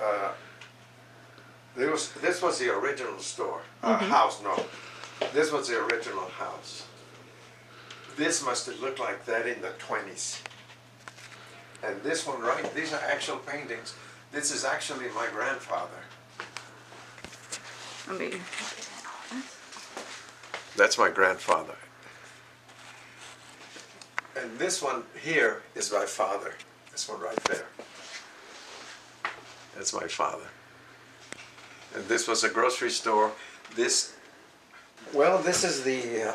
Uh, this was the original store, house, no. This was the original house. This must have looked like that in the 20s. And this one, right, these are actual paintings. This is actually my grandfather. Let me. That's my grandfather. And this one here is my father. This one right there. That's my father. And this was a grocery store. This is the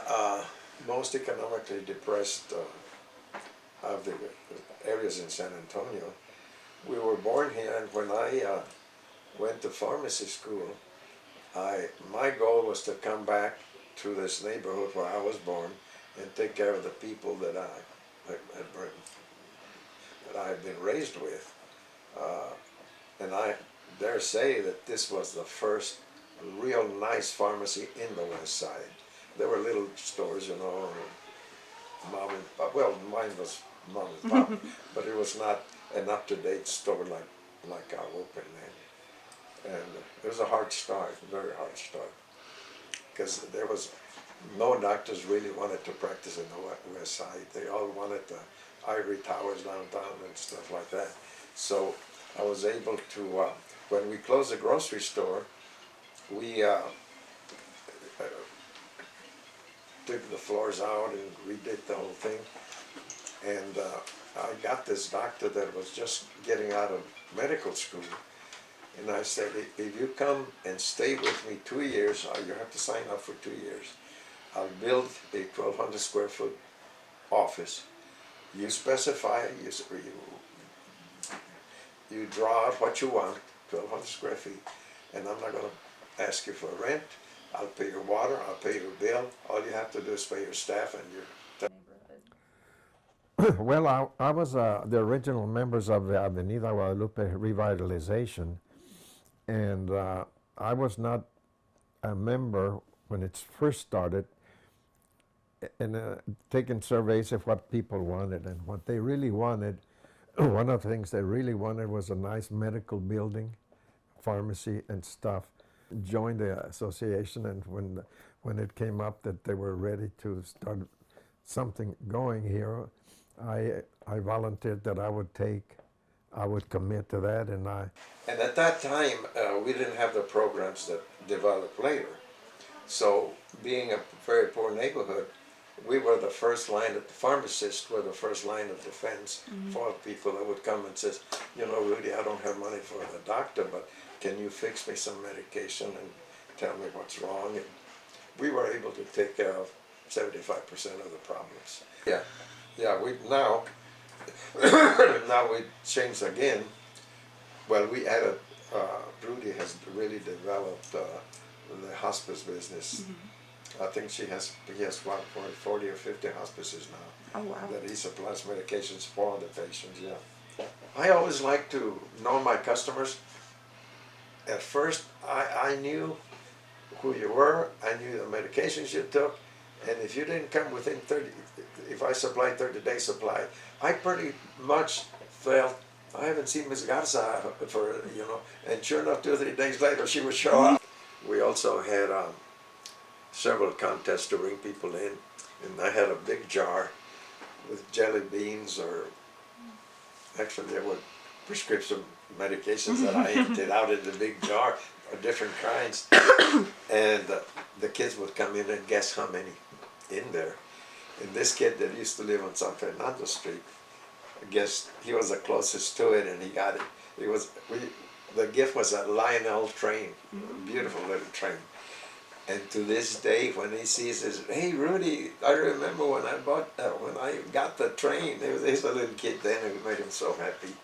most economically depressed of the areas in San Antonio. We were born here, and when I went to pharmacy school, my goal was to come back to this neighborhood where I was born and take care of the people that I had been raised with. And I dare say that this was the first real nice pharmacy in the West Side. There were little stores, you know, mom and pop. Well, mine was mom and pop, but it was not an up-to-date store like our open then. And it was a hard start, a very hard start, because there was no doctors really wanted to practice in the West Side. They all wanted the ivory towers downtown and stuff like that. So I was able to, when we closed the grocery store, we took the floors out and redid the whole thing. And I got this doctor that was just getting out of medical school. And I said, if you come and stay with me 2 years, you have to sign up for 2 years. I'll build a 1,200 square foot office. You specify, you draw out what you want, 1,200 square feet, and I'm not going to ask you for rent. I'll pay your water, I'll pay your bill. All you have to do is pay your staff and your... Well, I was the original members of the Avenida Guadalupe revitalization, and I was not a member when it first started, and taking surveys of what people wanted, and what they really wanted, one of the things they really wanted was a nice medical building, pharmacy and stuff. Joined the association, and when it came up that they were ready to start something going here, I volunteered that I would commit to that, and at that time we didn't have the programs that developed later. So being a very poor neighborhood, we were the first line, the pharmacists were the first line of defense for people that would come and says, you know, Rudy, I don't have money for the doctor, but can you fix me some medication and tell me what's wrong? And we were able to take care of 75% of the problems. Yeah, we now we changed again. Well, we added, Rudy has really developed the hospice business. I think he has what, 40 or 50 hospices now. Oh, wow. That he supplies medications for the patients, yeah. I always like to know my customers. At first, I knew who you were, I knew the medications you took, and if you didn't come within 30, if I supplied 30-day supply, I pretty much felt, I haven't seen Ms. Garza for, you know, and sure enough, 2 or 3 days later, she would show up. We also had several contests to bring people in, and I had a big jar with jelly beans, or actually there were prescription medications that I emptied out in the big jar of different kinds, and the kids would come in and guess how many in there. And this kid that used to live on San Fernando Street, I guess he was the closest to it, and he got it. The gift was a Lionel train, a beautiful little train. And to this day, when he sees this, hey Rudy, I remember when I got the train. He's a little kid then, and it made him so happy.